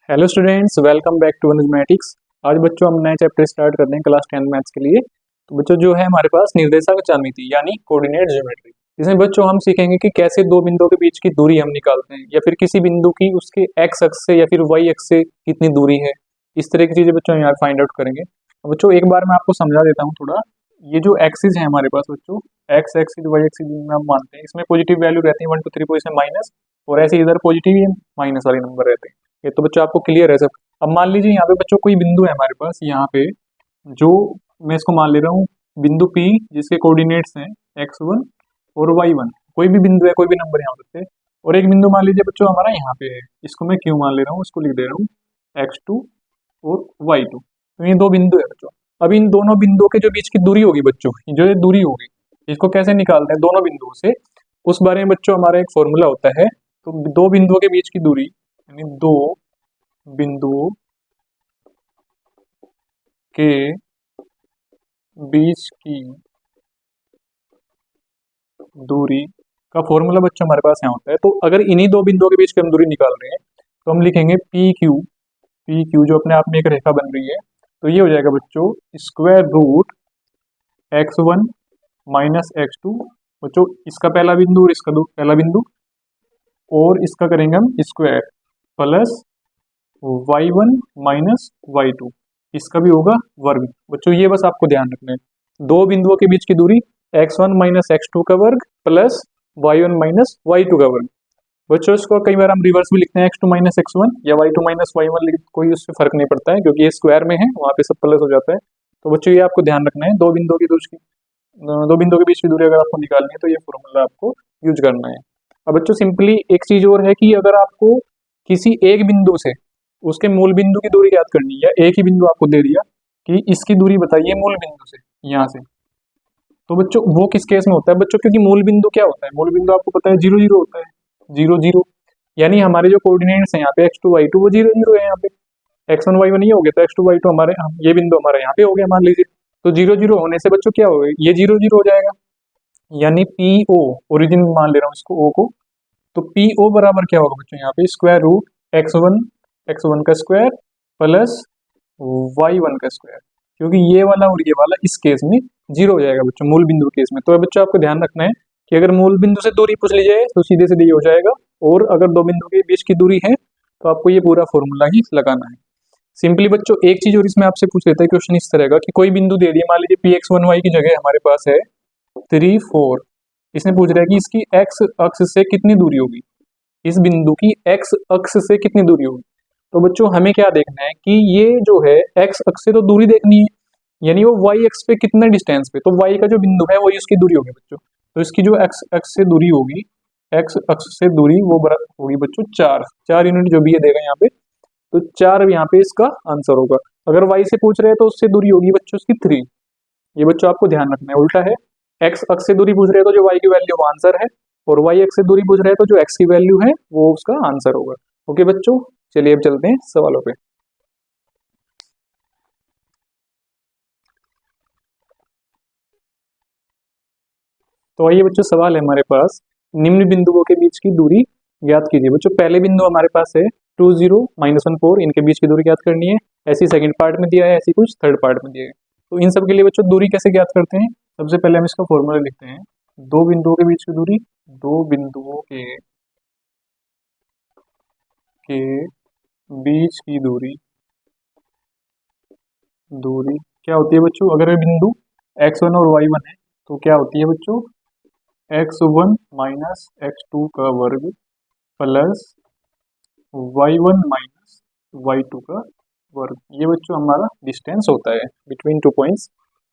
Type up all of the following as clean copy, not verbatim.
Hello students, welcome back to mathematics. आज बच्चों हम नए चैप्टर स्टार्ट करते हैं क्लास 10 मैथ्स के लिए। तो बच्चों जो है हमारे पास निर्देशांक ज्यामिति यानी कोऑर्डिनेट ज्योमेट्री। इसमें बच्चों हम सीखेंगे कि कैसे दो बिंदुओं के बीच की दूरी हम निकालते हैं, या फिर किसी बिंदु की उसके एक्स अक्ष से या फिर वाई अक्ष से कितनी दूरी है। इस तरह की चीजें बच्चों यहाँ फाइंड आउट करेंगे। तो बच्चों एक बार मैं आपको समझा देता हूँ थोड़ा। ये जो एक्सिस है हमारे पास बच्चों, एक्स एक्सिस वाई एक्सिस में हम मानते हैं, इसमें पॉजिटिव वैल्यू रहती है 1 2 3 पोजिशन माइनस, और ऐसे इधर पॉजिटिव या माइनस वाले नंबर रहते हैं। ये तो बच्चों आपको क्लियर है सब। अब मान लीजिए यहाँ पे बच्चों कोई बिंदु है हमारे पास, यहाँ पे जो मैं इसको मान ले रहा हूँ बिंदु P, जिसके कोऑर्डिनेट्स हैं x1 और y1। कोई भी बिंदु है, कोई भी नंबर यहाँ पे। और एक बिंदु मान लीजिए बच्चों हमारा यहाँ पे है, इसको मैं Q मान ले रहा हूँ, इसको लिख दे रहा हूँ x2 और y2। तो ये दो बिंदु है बच्चों। अब इन दोनों बिंदुओं के जो बीच की दूरी होगी बच्चों, ये जो ये दूरी होगी, इसको कैसे निकालते हैं दोनों बिंदुओं से, उस बारे में बच्चों हमारा एक फॉर्मूला होता है। तो दो बिंदुओं के बीच की दूरी यानी दो बिंदुओं के बीच की दूरी का फॉर्मूला बच्चों हमारे पास यहाँ होता है। तो अगर इन्हीं दो बिंदुओं के बीच की हम दूरी निकाल रहे हैं तो हम लिखेंगे पी क्यू जो अपने आप में एक रेखा बन रही है। तो ये हो जाएगा बच्चों square root x1 minus x2। बच्चों इसका पहला बिंदु और इसका पहला बिंदु, और इसका करेंगे हम square, plus y1 minus y2, इसका भी होगा वर्ग। बच्चों ये बस आपको ध्यान रखना है, दो बिंदुओं के बीच की दूरी x1 माइनस x2 का वर्ग प्लस y1 माइनस y2 का वर्ग। बच्चों इसको कई बार हम रिवर्स भी लिखते हैं, x2 माइनस x1 या y2 माइनस y1, कोई उससे फर्क नहीं पड़ता है क्योंकि ये स्क्वायर में है, वहाँ पे सब प्लस हो जाता है। तो बच्चों ये आपको ध्यान रखना है, दो बिंदुओं के बीच की दूरी अगर आपको निकालनी है तो ये फॉर्मूला आपको यूज करना है। अब बच्चों सिंपली एक चीज और है कि अगर आपको किसी एक बिंदु से उसके मूल बिंदु की दूरी याद करनी है, या एक ही बिंदु आपको दे दिया कि इसकी दूरी बताइए मूल बिंदु से यहाँ से, तो बच्चों वो किस केस में होता है बच्चों, क्योंकि मूल बिंदु क्या होता है, मूल बिंदु आपको पता है 0 0 होता है। 0 0 यानी हमारे जो कोऑर्डिनेट्स हैं यहाँ पे x2 y2 वो 0 0 है। यहाँ पे x1 y1 ये हो गया, तो x2 y2 हमारे ये बिंदु हमारे यहाँ पे हो गया मान लीजिए। तो 0 0 होने से बच्चों क्या होगा, ये 0 0 हो जाएगा, यानी पी ओ, ओरिजिन मान ले रहा हूँ इसको ओ को। तो पी ओ बराबर क्या होगा बच्चों, यहाँ पे स्क्वायर रूट एक्स वन का स्क्वायर प्लस y1 का स्क्वायर, क्योंकि ये वाला और ये वाला इस केस में 0 हो जाएगा बच्चों, मूल बिंदु केस में। तो बच्चों आपको ध्यान रखना है कि अगर मूल बिंदु से दूरी पूछ ली जाए तो सीधे सीधे ये हो जाएगा, और अगर दो बिंदु के बीच की दूरी है तो आपको ये पूरा फॉर्मूला ही लगाना है। सिंपली बच्चों एक चीज और इसमें आपसे पूछ लेता है क्वेश्चन इस तरह का कि कोई बिंदु दे दिया, मान लीजिए पी एक्स वन वाई की जगह हमारे पास है 3 4। इसने पूछ रहा है कि इसकी एक्स अक्ष से कितनी दूरी होगी, इस बिंदु की एक्स अक्ष से कितनी दूरी होगी। तो बच्चों हमें क्या देखना है कि ये जो है एक्स अक्ष से तो दूरी देखनी है, यानी वो वाई अक्ष पे कितने डिस्टेंस पे, तो वाई का जो बिंदु है वही उसकी दूरी होगी बच्चों। तो इसकी जो एक्स अक्ष से दूरी होगी, एक्स अक्ष से दूरी वो बराबर होगी बच्चों 4 यूनिट जो भी ये देगा यहाँ पे, तो 4 यहाँ पे इसका आंसर होगा। अगर वाई से पूछ रहे हैं तो उससे दूरी होगी बच्चों उसकी 3। ये बच्चों आपको ध्यान रखना है, उल्टा है, एक्स अक्ष से दूरी पूछ रहे हैं तो जो वाई की वैल्यू वो आंसर है, और वाई अक्ष से दूरी पूछ रहे हैं तो जो एक्स की वैल्यू है वो उसका आंसर होगा। ओके बच्चों, चलिए अब चलते हैं सवालों पे। तो आइए बच्चों, सवाल है हमारे पास, निम्न बिंदुओं के बीच की दूरी ज्ञात कीजिए। बच्चों पहले बिंदु हमारे पास है 2 0 -1 4, इनके बीच की दूरी ज्ञात करनी है। ऐसी सेकंड पार्ट में दिया है, ऐसी कुछ थर्ड पार्ट में दिया है। तो इन सब के लिए बच्चों दूरी कैसे ज्ञात करते हैं, सबसे पहले हम इसका फॉर्मूला लिखते हैं। दो बिंदुओं के बीच की दूरी, दो बिंदुओं के बीच की दूरी, दूरी क्या होती है बच्चों, अगर ये बिंदु x1 और y1 है तो क्या होती है बच्चों, x1 माइनस x2 का वर्ग प्लस y1 माइनस y2 का वर्ग। ये बच्चों हमारा डिस्टेंस होता है बिटवीन टू पॉइंट्स।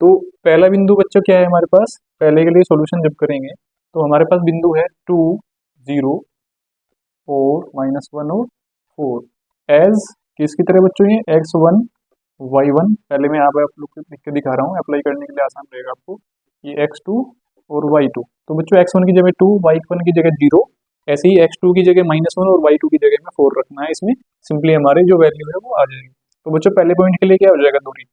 तो पहला बिंदु बच्चों क्या है हमारे पास, पहले के लिए सॉल्यूशन जब करेंगे तो हमारे पास बिंदु है 2 0 4 -1 और 4 एज किसकी तरह बच्चों, ये x1 y1, पहले मैं यहाँ पे आप लोग को लिख के दिखा रहा हूँ, अप्लाई करने के लिए आसान रहेगा आपको। ये x2 और y2, तो बच्चों x1 की जगह 2, y1 की जगह 0, ऐसे ही x2 की जगह -1 और y2 की जगह में 4 रखना है। इसमें सिंपली हमारे जो वैल्यू है वो आ जाएगी। तो बच्चों पहले पॉइंट के लिए क्या हो जाएगा, दूरी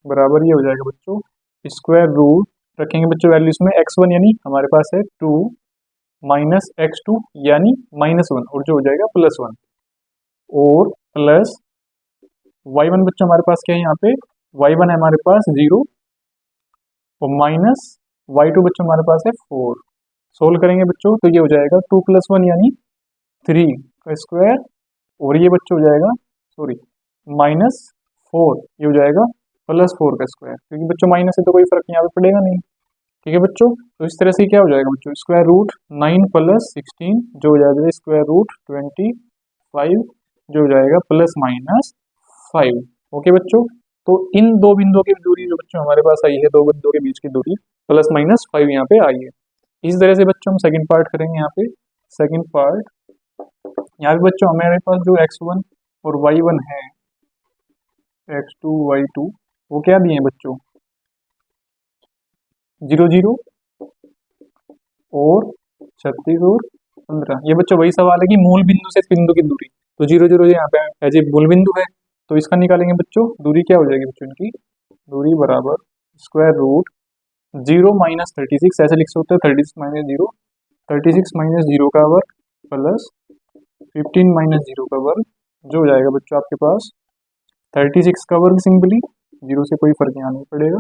बराबर ये हो जाएगा बच्चों स्क्वायर रूट, रखेंगे बच्चों वैल्यू इसमें x1 यानी हमारे पास है 2 माइनस x2 यानी -1, और जो हो जाएगा +1, और प्लस y1 बच्चों हमारे पास क्या है यहाँ पे, y1 है हमारे पास 0 और माइनस y2 बच्चों हमारे पास है 4। सोल्व करेंगे बच्चों तो ये हो जाएगा 2+1 यानी 3 का स्क्वायर, और ये बच्चों हो जाएगा सॉरी -4, ये हो जाएगा +4 का स्क्वायर, क्योंकि बच्चों माइनस है तो कोई फर्क यहाँ पे पड़ेगा नहीं। ठीक है बच्चों, तो इस तरह से क्या हो जाएगा बच्चों, स्क्वायर रूट 9 + 16 जो हो जाएगा स्क्वायर रूट 25 जो हो जाएगा ±5। ओके बच्चों, तो इन दो बिंदुओं की दूरी जो बच्चों हमारे पास आई है, दो बिंदुओं के बीच की दूरी ±5 यहाँ पे आई है। इस तरह से बच्चों हम सेकंड पार्ट करेंगे। यहाँ पे सेकंड पार्ट, यहाँ पे बच्चों हमारे पास जो x1 और y1 है, x2 y2 वो क्या दिए हैं बच्चों, 0 0 और 36 और 15। ये बच्चों वही सवाल है कि मूल बिंदु से बिंदु की दूरी, तो 0 0 यहाँ पे एज ए मूल बिंदु है, तो इसका निकालेंगे बच्चों, दूरी क्या हो जाएगी बच्चों इनकी, दूरी बराबर स्क्वायर रूट 0 - 36, ऐसे लिख सकते हैं 36 - 0, 36 - 0 का वर्ग प्लस 15 - 0 का वर्ग, जो हो जाएगा बच्चों आपके पास 36 का वर्ग सिंपली, 0 से कोई फर्क यहाँ नहीं पड़ेगा,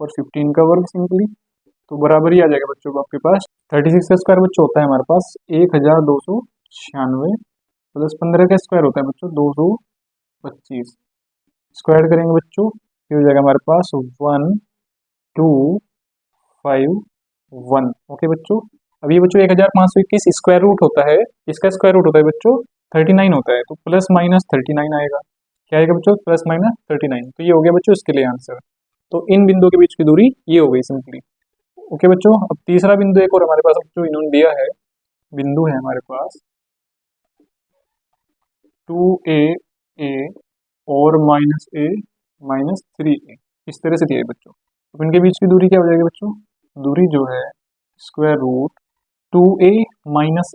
और 15 का वर्ग सिंपली, तो बराबर ही आ जाएगा बच्चों को आपके पास 36 का स्क्वायर बच्चों होता है हमारे पास 1296 प्लस 15 का स्क्वायर होता है बच्चों 225। स्क्वायर करेंगे बच्चों, ये हो जाएगा हमारे पास 1251। ओके बच्चों, अब ये बच्चों 1521 स्क्वायर रूट होता है, इसका स्क्वायर रूट होता है बच्चों 39 होता है, तो ±39 आएगा। क्या आएगा बच्चों, ±39, तो ये हो गया बच्चों इसके लिए आंसर। तो इन बिंदुओं के बीच की दूरी ये हो गई सिंपली। ओके बच्चों, अब तीसरा बिंदु एक और हमारे पास जो इन्होंने दिया है, बिंदु है हमारे पास 2a a और -a -3a, इस तरह से दिया है बच्चों। अब इनके बीच की दूरी क्या हो जाएगी बच्चों, दूरी जो है स्क्वायर रूट 2a -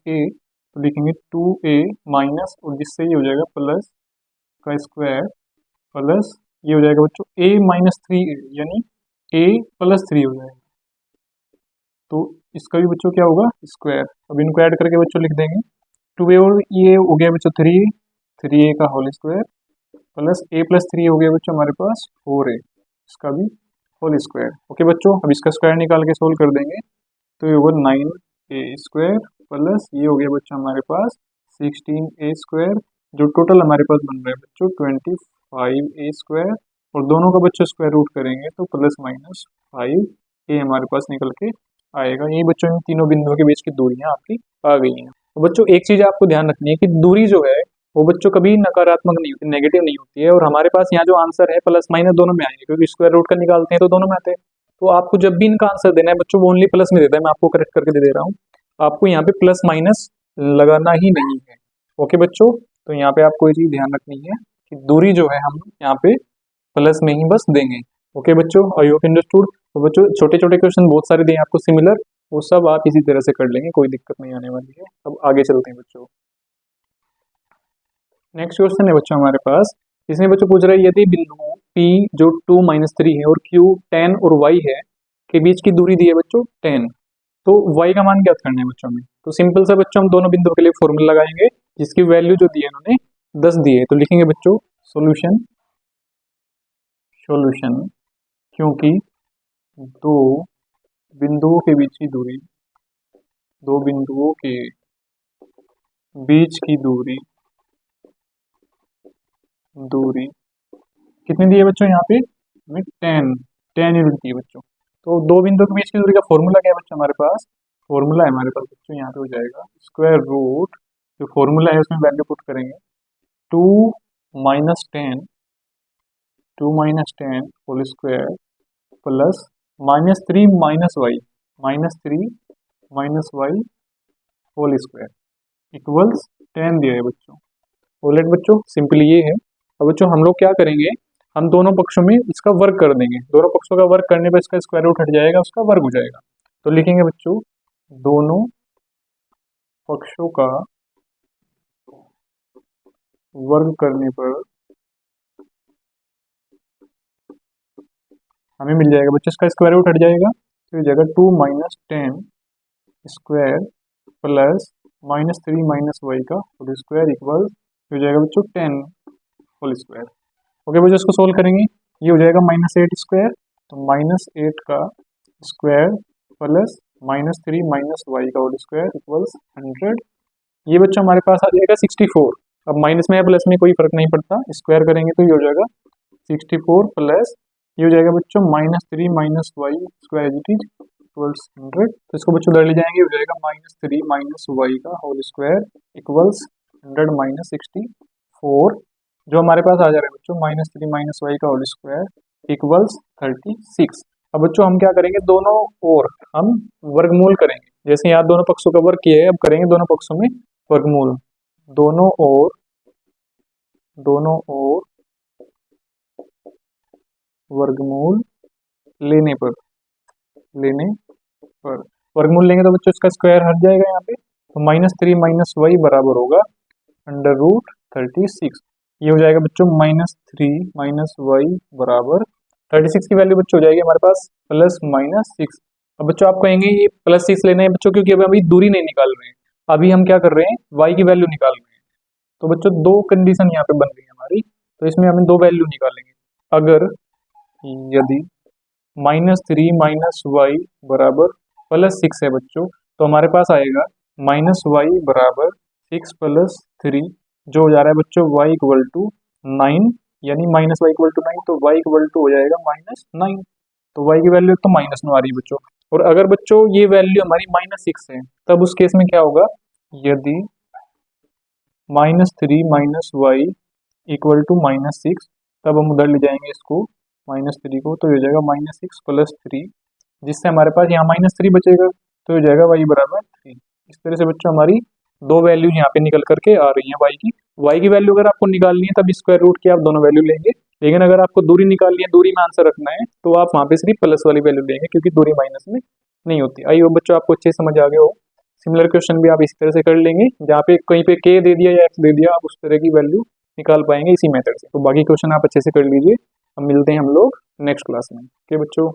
a, तो लिखेंगे 2a माइनस, और जिससे ये हो जाएगा प्लस का स्क्वायर प्लस, ये हो जाएगा बच्चों a -3a यानी a + 3 हो जाएगा, तो इसका भी बच्चों क्या होगा स्क्वायर। अब इनको ऐड करके बच्चों लिख देंगे 2a और ये हो गया बच्चों 3a का होल स्क्वायर प्लस a + 3 हो गया बच्चों हमारे पास 4a, इसका भी होल स्क्वायर। ओके बच्चों, अब इसका स्क्वायर निकाल के सोल्व कर देंगे, तो ये होगा 9a स्क्वायर प्लस ये हो गया बच्चों हमारे पास 16a स्क्वायर, जो टोटल हमारे पास बन रहा है बच्चों 25a स्क्वायर, और दोनों का बच्चों स्क्वायर रूट करेंगे तो +-5a हमारे पास निकल के आएगा। यही बच्चों इन तीनों बिंदुओं के बीच की दूरियां आपकी आ गई हैं। तो बच्चों एक चीज आपको ध्यान रखनी है कि दूरी जो है वो बच्चों कभी नकारात्मक नहीं होती, नेगेटिव नहीं होती है, और हमारे पास यहाँ जो आंसर है प्लस माइनस दोनों में आएंगे, क्योंकि स्क्वायर रूट का निकालते हैं तो दोनों में आते हैं। तो आपको जब भी इनका आंसर देना है बच्चों, वो ओनली प्लस में देता है, मैं आपको करेक्ट करके दे रहा हूँ, आपको यहाँ पे प्लस माइनस लगाना ही नहीं है। ओके बच्चों, तो यहाँ पे आपको ये चीज ध्यान रखनी है कि दूरी जो है हम यहाँ पे प्लस में ही बस देंगे। ओके बच्चों, आई होप अंडरस्टूड। तो बच्चों छोटे छोटे क्वेश्चन बहुत सारे दिए आपको सिमिलर, वो सब आप इसी तरह से कर लेंगे, कोई दिक्कत नहीं आने वाली है। अब आगे चलते हैं बच्चों। नेक्स्ट क्वेश्चन है बच्चों हमारे पास, इसमें बच्चों पूछ रहा है यदि बिंदु P जो 2 - 3 है और Q 10 और Y है के बीच की दूरी दी है बच्चों 10, तो Y का मान ज्ञात करना है बच्चों हमें। तो सिंपल सा बच्चों हम दोनों बिंदुओं के लिए फॉर्मूला लगाएंगे, जिसकी वैल्यू जो दी है उन्होंने 10 दी है, तो लिखेंगे बच्चों सॉल्यूशन सॉल्यूशन, क्योंकि दो बिंदुओं के बीच की दूरी, दो बिंदुओं के बीच की दूरी दूरी कितनी दी है बच्चों, यहाँ पे हमें 10 यूनिट दी है बच्चों। तो दो बिंदुओं के बीच की दूरी का फॉर्मूला क्या है बच्चों हमारे पास, फॉर्मूला है हमारे पास बच्चों यहाँ पे हो जाएगा स्क्वायर रूट, जो फॉर्मूला है उसमें वैल्यू पुट करेंगे 2 - 10 whole square plus -3 - y whole square equals 10 दिया है बच्चों। ऑलराइट बच्चों, सिंपली ये है। अब बच्चों हम लोग क्या करेंगे, हम दोनों पक्षों में इसका वर्ग कर देंगे, दोनों पक्षों का वर्ग करने पर इसका स्क्वायर रूट हट जाएगा, उसका वर्ग हो जाएगा। तो लिखेंगे बच्चों दोनों पक्षों का वर्ग करने पर हमें मिल जाएगा बच्चों, इसका स्क्वायर रूट हट जाएगा, तो ये जाएगा 2 - 10 स्क्वायर प्लस -3 - y का होल स्क्वायर इक्वल हो जाएगा बच्चों 10। Whole square. ओके बच्चों, इसको सोल्व करेंगे, ये हो जाएगा -8 स्क्वायर, तो -8 का स्क्वायर प्लस -3 माइनस वाई का होल स्क्वायर इक्वल्स 100। ये बच्चों हमारे पास आ जाएगा 64। अब माइनस में या प्लस में कोई फर्क नहीं पड़ता, स्क्वायर करेंगे तो ये हो जाएगा 64 प्लस ये हो जाएगा बच्चों -3 minus y square it is equals 100। तो इसको बच्चों उधर ले जाएंगे, हो जाएगा -3 माइनस वाई का होल स्क्वायर इक्वल्स 100 माइनस 64, जो हमारे पास आ जा रहा है बच्चों -3 माइनस वाई का होल स्क्वायर इक्वल्स 36। अब बच्चों हम क्या करेंगे, दोनों ओर हम वर्गमूल करेंगे। जैसे यहाँ दोनों पक्षों का वर्ग किया है, अब करेंगे दोनों पक्षों में वर्गमूल। दोनों ओर वर्गमूल लेने पर वर्गमूल लेंगे तो बच्चों इसका स्क्वायर हट जाएगा यहाँ पे, तो -3 माइनस वाई बराबर होगा √36। ये हो जाएगा बच्चों -3 माइनस वाई बराबर 36 की वैल्यू बच्चों हो जाएगी हमारे पास +-6। अब बच्चों आप कहेंगे ये +6 लेना है बच्चों, क्योंकि अभी दूरी नहीं निकाल रहे हैं, अभी हम क्या कर रहे हैं, y की वैल्यू निकाल रहे हैं। तो बच्चों दो कंडीशन यहाँ पे बन रही है हमारी, तो इसमें हमें दो वैल्यू निकालेंगे। अगर यदि -3 माइनस वाई बराबर +6 है बच्चों, तो हमारे पास आएगा -y बराबर 6 + 3, जो हो जा रहा है बच्चों y इक्वल टू 9, यानी -y इक्वल टू 9, तो y इक्वल टू हो जाएगा -9। तो y की वैल्यू तो माइनस में आ रही है बच्चों। और अगर बच्चों ये वैल्यू हमारी -6 है, तब उस केस में क्या होगा, यदि -3 माइनस वाई इक्वल टू -6, तब हम उधर ले जाएंगे इसको -3 को, तो ये हो जाएगा -6 + 3, जिससे हमारे पास यहाँ -3 बचेगा, तो हो जाएगा y बराबर 3। इस तरह से बच्चों हमारी दो वैल्यू यहाँ पे निकल करके आ रही है y की वैल्यू अगर आपको निकालनी है तब स्क्वायर रूट की आप दोनों वैल्यू लेंगे, लेकिन अगर आपको दूरी निकालनी है, दूरी में आंसर रखना है, तो आप वहाँ पे सिर्फ प्लस वाली वैल्यू लेंगे, क्योंकि दूरी माइनस में नहीं होती। आई होप बच्चों आपको अच्छे समझ आ गया हो। सिमिलर क्वेश्चन भी आप इसी तरह से कर लेंगे, जहाँ पे कहीं पे k दे दिया या x दे दिया, आप उस तरह की वैल्यू निकाल पाएंगे इसी मेथड से। तो बाकी क्वेश्चन आप अच्छे से कर लीजिए। अब मिलते हैं हम लोग नेक्स्ट क्लास में। ओके बच्चों।